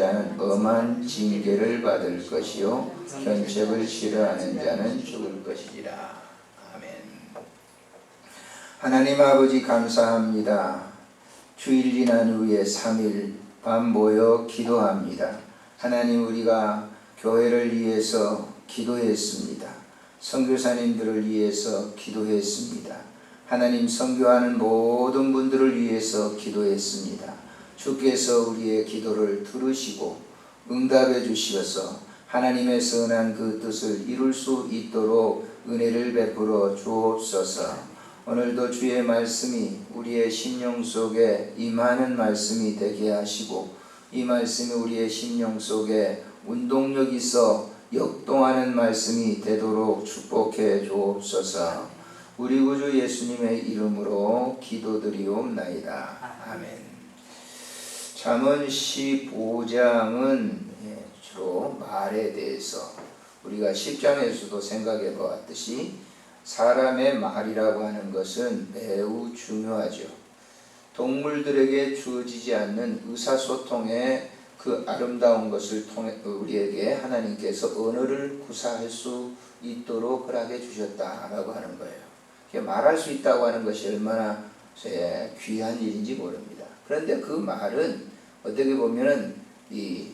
자는 엄한 징계를 받을 것이요 견책을 싫어하는 자는 죽을 것이리라. 아멘. 하나님 아버지 감사합니다. 주일 지난 후에 3일 밤 모여 기도합니다. 하나님, 우리가 교회를 위해서 기도했습니다. 선교사님들을 위해서 기도했습니다. 하나님, 선교하는 모든 분들을 위해서 기도했습니다. 주께서 우리의 기도를 들으시고 응답해 주시어서 하나님의 선한 그 뜻을 이룰 수 있도록 은혜를 베풀어 주옵소서. 오늘도 주의 말씀이 우리의 심령 속에 임하는 말씀이 되게 하시고, 이 말씀이 우리의 심령 속에 운동력 있어 역동하는 말씀이 되도록 축복해 주옵소서. 우리 구주 예수님의 이름으로 기도드리옵나이다. 아멘. 잠언 15장은 주로 말에 대해서, 우리가 10장에서도 생각해 보았듯이 사람의 말이라고 하는 것은 매우 중요하죠. 동물들에게 주어지지 않는 의사소통의 그 아름다운 것을 통해 우리에게 하나님께서 언어를 구사할 수 있도록 허락해 주셨다라고 하는 거예요. 말할 수 있다고 하는 것이 얼마나 귀한 일인지 모릅니다. 그런데 그 말은 어떻게 보면은 이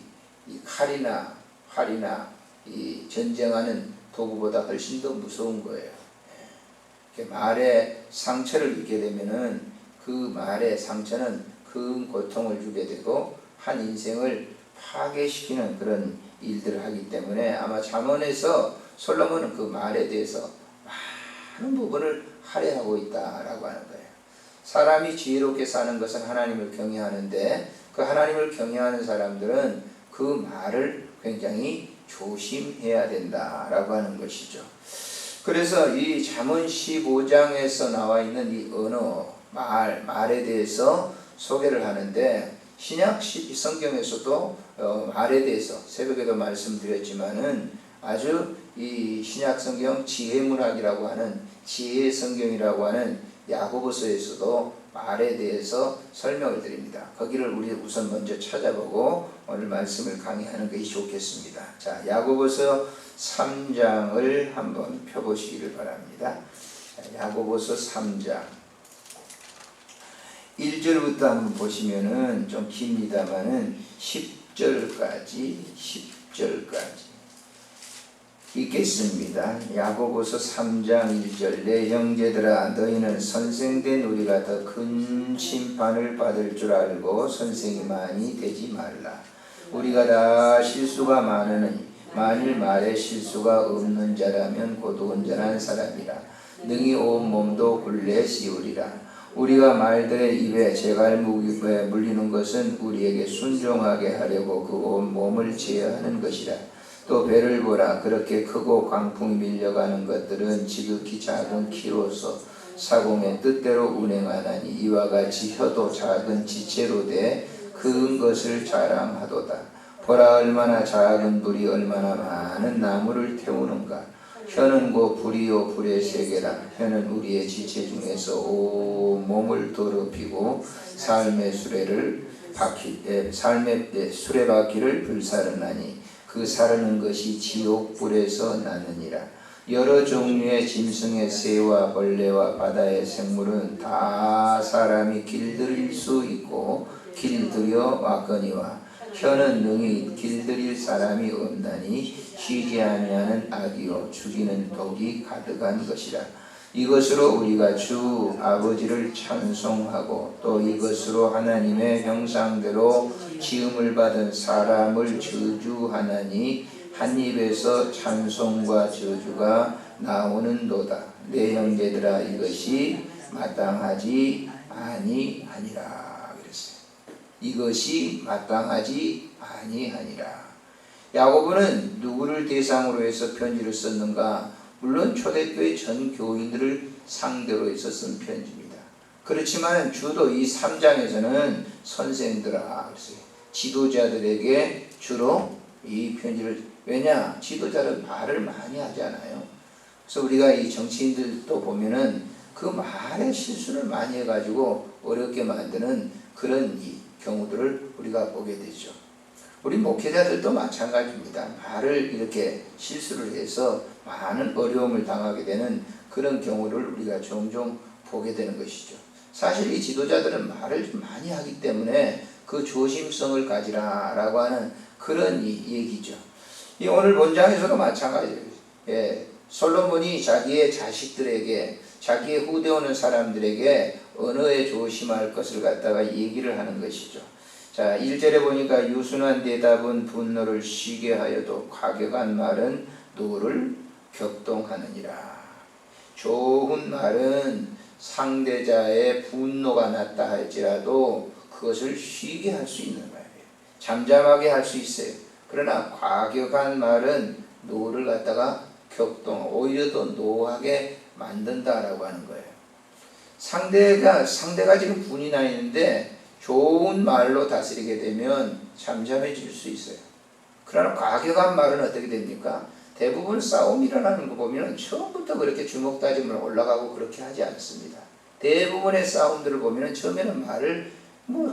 칼이나 활이나 이 전쟁하는 도구보다 훨씬 더 무서운 거예요. 말에 상처를 입게 되면은 그 말의 상처는 큰 고통을 주게 되고 한 인생을 파괴시키는 그런 일들을 하기 때문에 아마 잠언에서 솔로몬은 그 말에 대해서 많은 부분을 할애하고 있다라고 하는 거예요. 사람이 지혜롭게 사는 것은 하나님을 경외하는데, 그 하나님을 경외하는 사람들은 그 말을 굉장히 조심해야 된다라고 하는 것이죠. 그래서 이 잠언 15장에서 나와 있는 이 언어, 말에 대해서 소개를 하는데, 신약 성경에서도 말에 대해서 새벽에도 말씀드렸지만은 아주 이 신약 성경 지혜문학이라고 하는 지혜의 성경이라고 하는 야고보서에서도 말에 대해서 설명을 드립니다. 거기를 우리 우선 먼저 찾아보고 오늘 말씀을 강의하는 것이 좋겠습니다. 자, 야고보서 3장을 한번 펴보시기를 바랍니다. 야고보서 3장 1절부터 한번 보시면은 좀 깁니다만은 10절까지 읽겠습니다. 야고보서 3장 1절. 내 형제들아, 너희는 선생된 우리가 더 큰 심판을 받을 줄 알고 선생이만이 되지 말라. 우리가 다 실수가 많으니 만일 말에 실수가 없는 자라면 곧 온전한 사람이라. 능히 온 몸도 굴레 씌우리라. 우리가 말들의 입에 재갈무기에 물리는 것은 우리에게 순종하게 하려고 그 온 몸을 제어하는 것이라. 또 배를 보라. 그렇게 크고 광풍이 밀려가는 것들은 지극히 작은 키로서 사공의 뜻대로 운행하나니, 이와 같이 혀도 작은 지체로 돼 큰 것을 자랑하도다. 보라, 얼마나 작은 불이 얼마나 많은 나무를 태우는가. 혀는 곧 불이요 불의 세계라. 혀는 우리의 지체 중에서 온 몸을 더럽히고 삶의 수레바퀴를 불사르나니, 그 사르는 것이 지옥불에서 나느니라. 여러 종류의 짐승의 새와 벌레와 바다의 생물은 다 사람이 길들일 수 있고 길들여 왔거니와, 혀는 능히 길들일 사람이 없나니 쉬지 아니하는 악이요 죽이는 독이 가득한 것이라. 이것으로 우리가 주 아버지를 찬송하고 또 이것으로 하나님의 형상대로 지음을 받은 사람을 저주하나니, 한 입에서 찬송과 저주가 나오는도다. 내 형제들아, 이것이 마땅하지 아니하니라 그랬어요. 이것이 마땅하지 아니하니라. 야고보는 누구를 대상으로 해서 편지를 썼는가? 물론 초대교회 전 교인들을 상대로 해서 쓴 편지입니다. 그렇지만 주도 이 3장에서는 선생들아, 지도자들에게 주로 이 편지를, 왜냐? 지도자는 말을 많이 하잖아요. 그래서 우리가 이 정치인들도 보면은 그 말에 실수를 많이 해가지고 어렵게 만드는 그런 이 경우들을 우리가 보게 되죠. 우리 목회자들도 마찬가지입니다. 말을 이렇게 실수를 해서 많은 어려움을 당하게 되는 그런 경우를 우리가 종종 보게 되는 것이죠. 사실 이 지도자들은 말을 좀 많이 하기 때문에 그 조심성을 가지라라고 하는 그런 얘기죠. 이 오늘 본장에서도 마찬가지예요. 예, 솔로몬이 자기의 자식들에게, 자기의 후대 오는 사람들에게 언어에 조심할 것을 갖다가 얘기를 하는 것이죠. 자, 1절에 보니까 유순한 대답은 분노를 쉬게 하여도 과격한 말은 노를 격동하느니라. 좋은 말은 상대자의 분노가 났다 할지라도 그것을 쉬게 할 수 있는 말이에요. 잠잠하게 할 수 있어요. 그러나 과격한 말은 노를 갖다가 격동, 오히려 더 노하게 만든다라고 하는 거예요. 상대가 지금 분이 나 있는데 좋은 말로 다스리게 되면 잠잠해질 수 있어요. 그러나 과격한 말은 어떻게 됩니까? 대부분 싸움이 일어나는 거 보면 처음부터 그렇게 주먹 다짐을 올라가고 그렇게 하지 않습니다. 대부분의 싸움들을 보면 처음에는 말을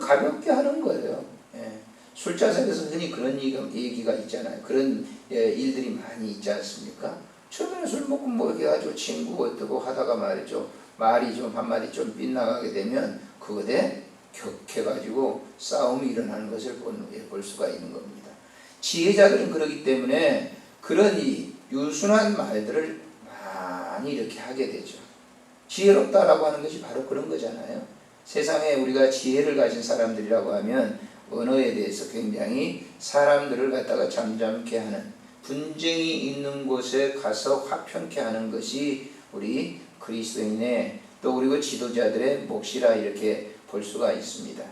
가볍게 하는 거예요. 예. 술자석에서 흔히 그런 얘기가 있잖아요. 그런 일들이 많이 있지 않습니까? 처음에는 술 먹고 이렇게 해가지고 친구 어떠고 하다가 말이죠. 말이 좀 한마디 좀 빗나가게 되면 그것에 격해가지고 싸움이 일어나는 것을 볼 수가 있는 겁니다. 지혜자들은 그러기 때문에 그런 이 유순한 말들을 많이 이렇게 하게 되죠. 지혜롭다라고 하는 것이 바로 그런 거잖아요. 세상에 우리가 지혜를 가진 사람들이라고 하면 언어에 대해서 굉장히 사람들을 갖다가 잠잠케 하는, 분쟁이 있는 곳에 가서 화평케 하는 것이 우리 그리스도인의 또 그리고 지도자들의 몫이라 이렇게 볼 수가 있습니다.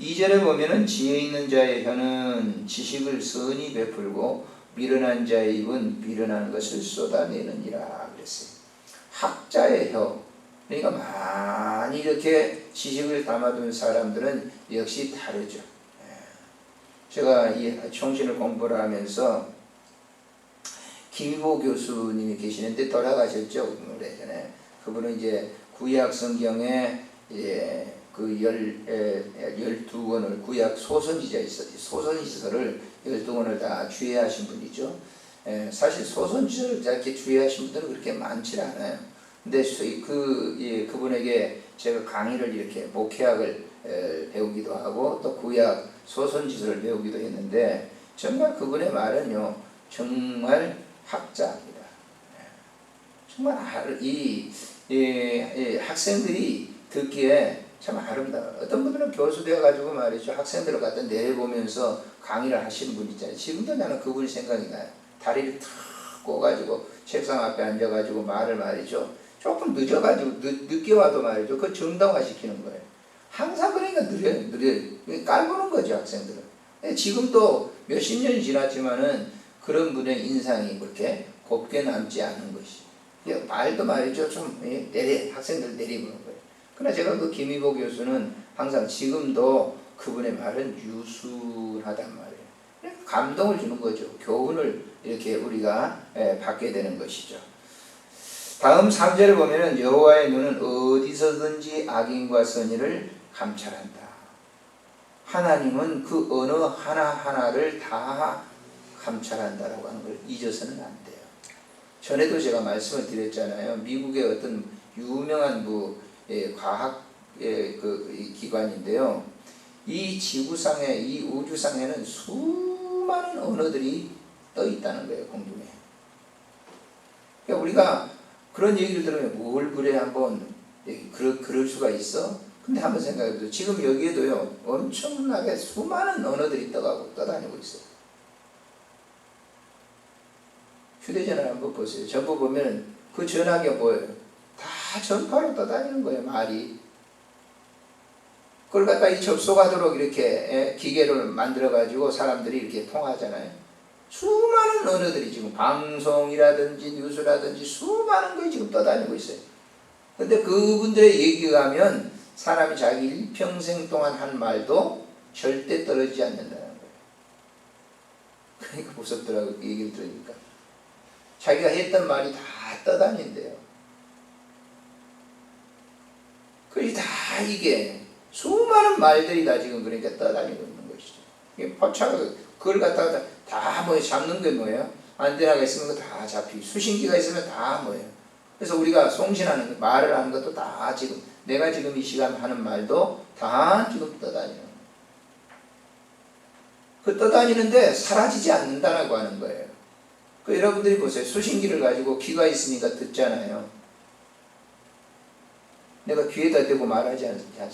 2절에 보면은 지혜 있는 자의 혀는 지식을 선히 베풀고 미련한 자의 입은 미련한 것을 쏟아내느니라 그랬어요. 학자의 혀, 그러니까 많이 이렇게 지식을 담아둔 사람들은 역시 다르죠. 제가 이 총신을 공부를 하면서 김희보 교수님이 계시는데 돌아가셨죠, 오래전에. 그분은 이제 구약 성경에 그 12권을 구약 소선지서를 12권을 다 주의하신 분이죠. 사실 소선지서를 이렇게 주의하신 분들은 그렇게 많지 않아요. 근데 그분에게 제가 강의를 이렇게 목회학을 배우기도 하고 또 구약 소선지서를 배우기도 했는데 정말 그분의 말은요 정말 학자입니다. 정말 이 학생들이 듣기에 참 아름다워요. 어떤 분들은 교수 되어가지고 말이죠. 학생들을 갖다 내보면서 강의를 하시는 분 있잖아요. 지금도 나는 그분이 생각이 나요. 다리를 탁 꼬가지고 책상 앞에 앉아가지고 말을 말이죠. 조금 늦어가지고 늦게 와도 말이죠. 그걸 정당화시키는 거예요. 항상 그러니까 느려요. 깔보는 거죠, 학생들은. 지금도 몇십 년이 지났지만은 그런 분의 인상이 그렇게 곱게 남지 않은 것이. 말도 말이죠. 좀 학생들 내리보는 거예요. 그러나 제가 그 김희보 교수는 항상 지금도 그분의 말은 유순하단 말이에요. 감동을 주는 거죠. 교훈을 이렇게 우리가 받게 되는 것이죠. 다음 3절을 보면은 여호와의 눈은 어디서든지 악인과 선의를 감찰한다. 하나님은 그 어느 하나하나를 다 감찰한다라고 하는 걸 잊어서는 안 돼요. 전에도 제가 말씀을 드렸잖아요. 미국의 어떤 유명한 과학 기관인데요. 이 지구상에, 이 우주상에는 수많은 언어들이 떠 있다는 거예요, 공중에. 그러니까 우리가 그런 얘기를 들으면 뭘 그래 한번 그럴 수가 있어? 근데 한번 생각해보세요. 지금 여기에도요 엄청나게 수많은 언어들이 떠다니고 있어요. 휴대전화 한번 보세요. 전부 보면 그 전화기가 뭐예요? 다 전파로 떠다니는 거예요, 말이. 그걸 갖다 접속하도록 이렇게 기계를 만들어가지고 사람들이 이렇게 통화하잖아요. 수많은 언어들이 지금 방송이라든지 뉴스라든지 수많은 것이 지금 떠다니고 있어요. 근데 그분들의 얘기에 가면 사람이 자기 일평생 동안 한 말도 절대 떨어지지 않는다는 거예요. 그러니까 무섭더라고요, 그 얘기를 들으니까. 자기가 했던 말이 다 떠다닌대요. 그게 다 이게 수많은 말들이 다 지금 그러니까 떠다니고 있는 것이죠. 이게 포착을 그걸 갖다가 다 뭐 잡는 게 뭐예요? 안테나가 있으면 그거 다 잡히고 수신기가 있으면 다 뭐예요? 그래서 우리가 송신하는 말을 하는 것도 다 지금 내가 지금 이 시간 하는 말도 다 지금 떠다니는 거예요. 그 떠다니는데 사라지지 않는다라고 하는 거예요. 그 여러분들이 보세요. 수신기를 가지고 귀가 있으니까 듣잖아요. 내가 귀에다 대고 말하지 않습니까?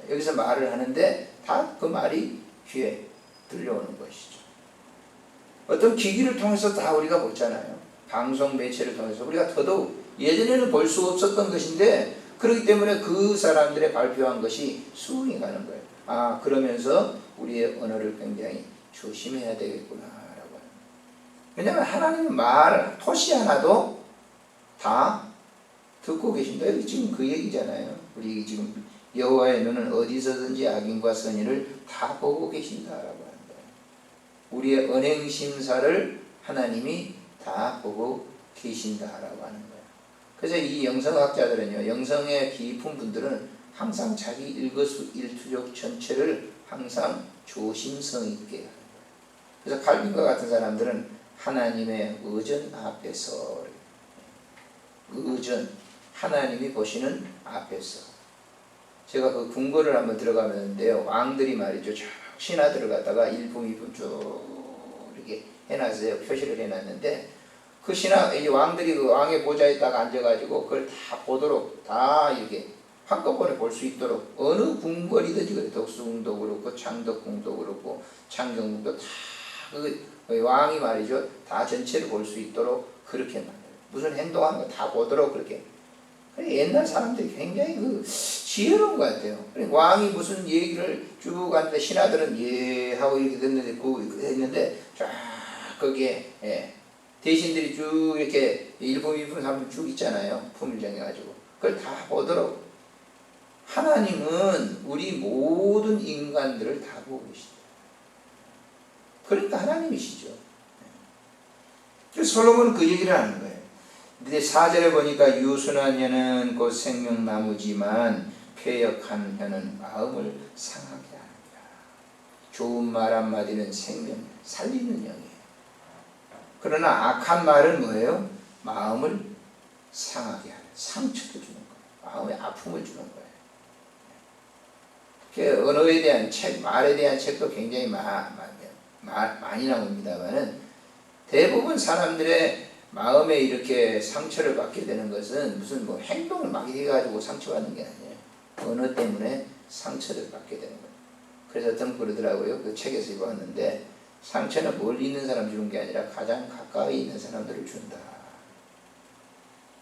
여기서 말을 하는데 다 그 말이 귀에 들려오는 것이죠. 어떤 기기를 통해서 다 우리가 보잖아요. 방송 매체를 통해서 우리가 더더욱 예전에는 볼 수 없었던 것인데 그렇기 때문에 그 사람들의 발표한 것이 수긍이 가는 거예요. 아, 그러면서 우리의 언어를 굉장히 조심해야 되겠구나 라고 하는. 왜냐하면 하나님은 말 토시 하나도 다 듣고 계신다. 여기 지금 그 얘기잖아요. 우리 지금 여호와의 눈은 어디서든지 악인과 선인을 다 보고 계신다라고 하는 거예요. 우리의 언행 심사를 하나님이 다 보고 계신다라고 하는 거예요. 그래서 이 영성학자들은요, 영성의 깊은 분들은 항상 자기 일거수일투족 전체를 항상 조심성 있게 하는 거예요. 그래서 칼빈과 같은 사람들은 하나님의 의전 앞에서, 의전, 하나님이 보시는 앞에서. 제가 그 궁궐을 한번 들어가면데요, 왕들이 말이죠, 쭉 신하들을 갖다가 일품 이품 쭉 이렇게 해놨어요. 표시를 해놨는데 그 신하, 이 왕들이 그 왕의 보좌에다가 앉아가지고 그걸 다 보도록 다 이렇게 한꺼번에 볼 수 있도록 어느 궁궐이든지 그래. 덕수궁도 그렇고 창덕궁도 그렇고 창경궁도 다 그 왕이 말이죠, 다 전체를 볼 수 있도록 그렇게 말해요. 무슨 행동하는 거 다 보도록 그렇게. 옛날 사람들이 굉장히 그 지혜로운 것 같아요. 왕이 무슨 얘기를 쭉 하는데 신하들은 예 하고 이렇게 됐는데 그 했는데 쫙 거기에 대신들이 쭉 이렇게 1분, 2분, 3분 쭉 있잖아요. 품을 정해가지고 그걸 다 보도록. 하나님은 우리 모든 인간들을 다 보고 계시죠. 그러니까 하나님이시죠. 그래서 솔로몬은 그 얘기를 하는 거예요. 근데 4절에 보니까 유순한 혀는 곧 생명나무지만 패역한 혀는 마음을 상하게 하느니라. 좋은 말 한마디는 생명, 살리는 영이에요. 그러나 악한 말은 뭐예요? 마음을 상하게 하는, 상처를 주는 거예요. 마음에 아픔을 주는 거예요. 그 언어에 대한 책, 말에 대한 책도 굉장히 많이 나옵니다만은 대부분 사람들의 마음에 이렇게 상처를 받게 되는 것은 무슨 뭐 행동을 막 해가지고 상처받는 게 아니에요. 언어 때문에 상처를 받게 되는 거예요. 그래서 어떤 그러더라고요. 그 책에서 읽었는데 상처는 멀리 있는 사람 주는 게 아니라 가장 가까이 있는 사람들을 준다.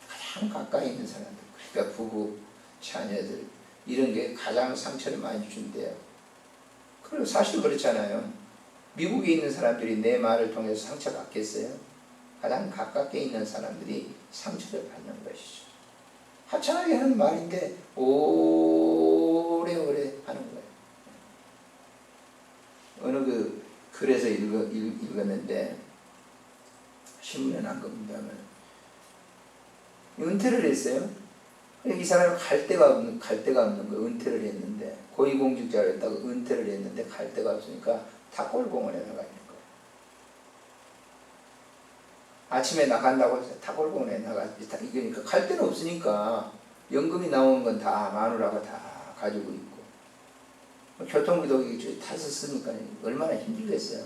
가장 가까이 있는 사람들. 그러니까 부부, 자녀들 이런 게 가장 상처를 많이 준대요. 그리고 사실 그렇잖아요. 미국에 있는 사람들이 내 말을 통해서 상처받겠어요? 가장 가깝게 있는 사람들이 상처를 받는 것이죠. 하찮게 하는 말인데 오래오래 하는 거예요. 어느 그 글에서 읽었는데 신문에 난 겁니다만 은퇴를 했어요. 이 사람은 갈 데가 없는 거예요. 은퇴를 했는데 고위공직자를 했다고 은퇴를 했는데 갈 데가 없으니까 탑골공원에 나가 있는 거예요. 아침에 나간다고 해서 탑골공원에 나가 이러니까 갈 데는 없으니까 연금이 나오는 건 다 마누라가 다 가지고 있고 교통비도 타서 쓰니까 얼마나 힘들겠어요.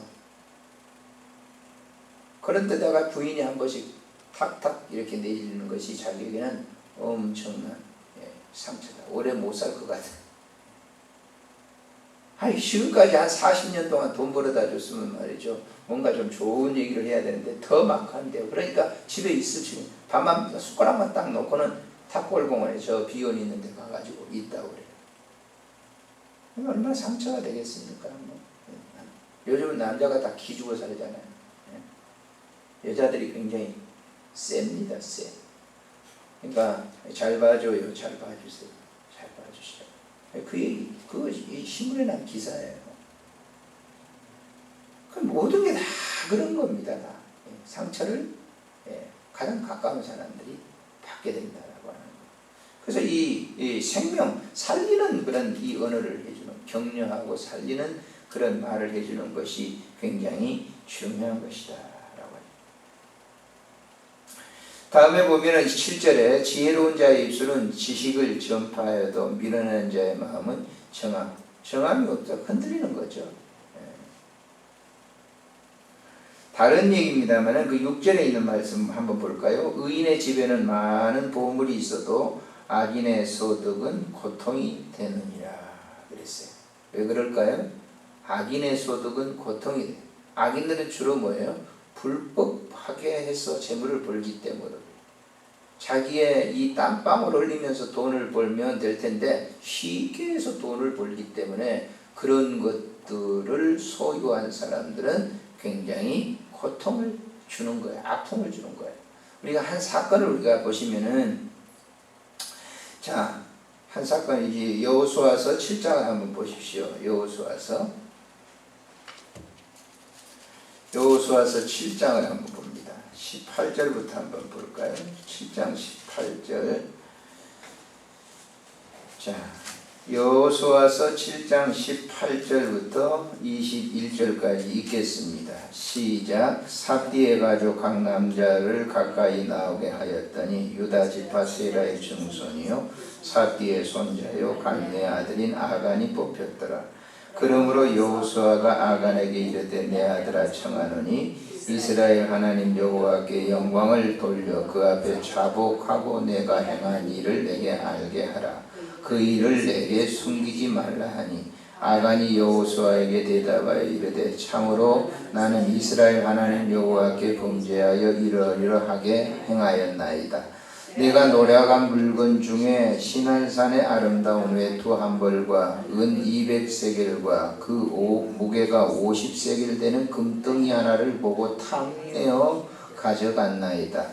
그런데다가 부인이 한 번씩 탁탁 이렇게 내리는 것이 자기에게는 엄청난 상처다. 오래 못 살 것 같아. 아니 지금까지 한 40년 동안 돈 벌어다 줬으면 말이죠. 뭔가 좀 좋은 얘기를 해야 되는데 더 많고 한대요. 그러니까 집에 있으시고 밥만 숟가락만 딱 놓고는 탑골공원에 저 비원 있는 데 가가지고 있다고 그래요. 얼마나 상처가 되겠습니까? 요즘은 남자가 다 기죽어 살잖아요. 여자들이 굉장히 셉니다. 세. 그러니까 잘 봐줘요. 잘 봐주세요. 잘 봐주시오. 그 얘기, 그것이 신문에 난 기사예요. 그 모든 게 다 그런 겁니다. 다. 상처를 가장 가까운 사람들이 받게 된다라고 하는 거예요. 그래서 이 생명, 살리는 그런 이 언어를 해주는 격려하고 살리는 그런 말을 해주는 것이 굉장히 중요한 것이다 라고 해요. 다음에 보면은 7절에 지혜로운 자의 입술은 지식을 전파하여도 미련한 자의 마음은 정함이 없다. 흔들리는 거죠. 다른 얘기입니다만 그 6절에 있는 말씀 한번 볼까요? 의인의 집에는 많은 보물이 있어도 악인의 소득은 고통이 되느니라 그랬어요. 왜 그럴까요? 악인의 소득은 고통이 돼요. 악인들은 주로 뭐예요? 불법하게 해서 재물을 벌기 때문에 자기의 이 땀방울 흘리면서 돈을 벌면 될 텐데 쉽게 해서 돈을 벌기 때문에 그런 것들을 소유한 사람들은 굉장히 고통을 주는 거예요. 아픔을 주는 거예요. 우리가 한 사건을 우리가 보시면은 자, 한 사건이지 여호수아서 7장을 한번 보십시오. 여호수아서 7장을 한번 봅니다. 18절부터 한번 볼까요? 7장 18절. 자, 여호수아서 7장 18절부터 21절까지 읽겠습니다. 시작. 삽디의 가족 각 남자를 가까이 나오게 하였더니 유다 지파 세라의 증손이요 삽디의 손자요 간의 아들인 아간이 뽑혔더라. 그러므로 여호수아가 아간에게 이르되 내 아들아 청하노니 이스라엘 하나님 여호와께 영광을 돌려 그 앞에 자복하고 내가 행한 일을 내게 알게 하라. 그 일을 내게 숨기지 말라 하니 아간이 여호수아에게 대답하여 이르되 참으로 나는 이스라엘 하나님 여호와께 범죄하여 이러이러하게 행하였나이다. 내가 노략한 물건 중에 시날산의 아름다운 외투 한 벌과 은 200세겔과 그 무게가 50세겔 되는 금덩이 하나를 보고 탐내어 가져갔나이다.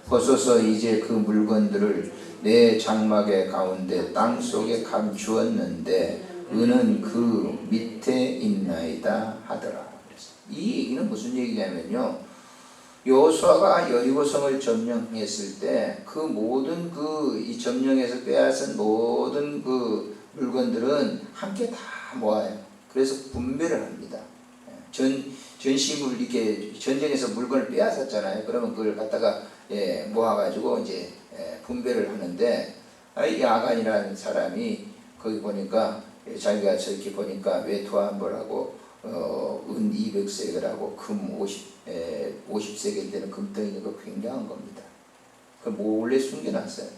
보소서 이제 그 물건들을 내 장막의 가운데 땅속에 감추었는데 은은 그 밑에 있나이다 하더라. 이 얘기는 무슨 얘기냐면요. 여호수아가 여리고성을 점령했을 때 그 모든 이 점령에서 빼앗은 모든 그 물건들은 함께 다 모아요. 그래서 분배를 합니다. 전시물 이렇게 전쟁에서 물건을 빼앗았잖아요. 그러면 그걸 갖다가 모아가지고 이제 분배를 하는데 이 아간이라는 사람이 거기 보니까 자기가 저렇게 보니까 외투 한 벌하고 은 200세겔하고 금 50세겔 되는 금덩이가 굉장한 겁니다. 그걸 몰래 숨겨놨어요.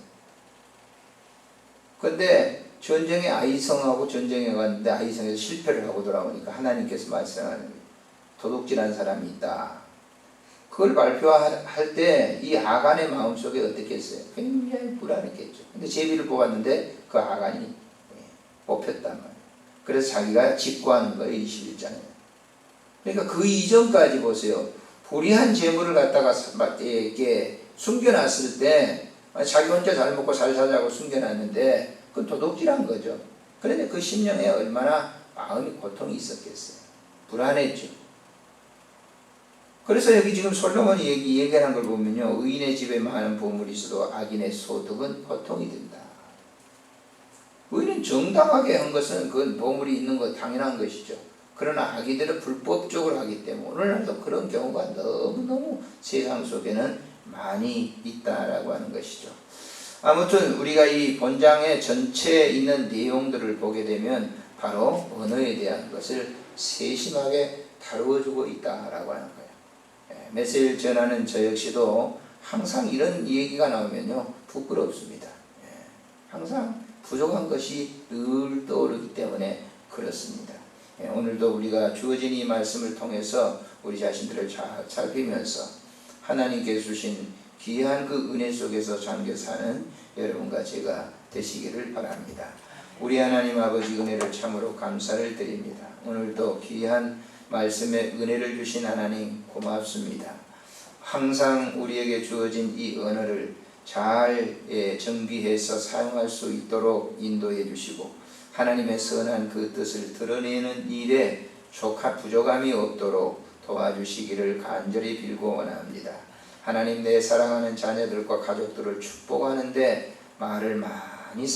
그런데 전쟁에 아이성하고 전쟁에 갔는데 아이성에서 실패를 하고 돌아오니까 하나님께서 말씀하는 거예요. 도둑질한 사람이 있다. 그걸 발표할 때 이 아간의 마음속에 어떻겠어요? 굉장히 불안했겠죠. 근데 제비를 뽑았는데 그 아간이 뽑혔단 말이에요. 그래서 자기가 직구하는 거예요. 21장에. 그러니까 그 이전까지 보세요. 불의한 재물을 갖다가 이렇게 숨겨놨을 때 자기 혼자 잘 먹고 잘 살자고 숨겨놨는데 그건 도둑질한 거죠. 그런데 그 심령에 얼마나 마음이 고통이 있었겠어요. 불안했죠. 그래서 여기 지금 솔로몬이 얘기하는 걸 보면요. 의인의 집에 많은 보물이 있어도 악인의 소득은 고통이 된다. 의인은 정당하게 한 것은 그 보물이 있는 것 당연한 것이죠. 그러나 악인들은 불법적으로 하기 때문에 오늘날도 그런 경우가 너무너무 세상 속에는 많이 있다라고 하는 것이죠. 아무튼 우리가 이 본장의 전체에 있는 내용들을 보게 되면 바로 언어에 대한 것을 세심하게 다루어주고 있다라고 하는 거예요. 메시지를 전하는 저 역시도 항상 이런 얘기가 나오면요 부끄럽습니다. 항상 부족한 것이 늘 떠오르기 때문에 그렇습니다. 오늘도 우리가 주어진 이 말씀을 통해서 우리 자신들을 잘 살피면서 하나님께 주신 귀한 그 은혜 속에서 잠겨 사는 여러분과 제가 되시기를 바랍니다. 우리 하나님 아버지 은혜를 참으로 감사를 드립니다. 오늘도 귀한 말씀에 은혜를 주신 하나님 고맙습니다. 항상 우리에게 주어진 이 언어를 잘 정비해서 사용할 수 있도록 인도해 주시고 하나님의 선한 그 뜻을 드러내는 일에 부족함이 없도록 도와주시기를 간절히 빌고 원합니다. 하나님 내 사랑하는 자녀들과 가족들을 축복하는데 말을 많이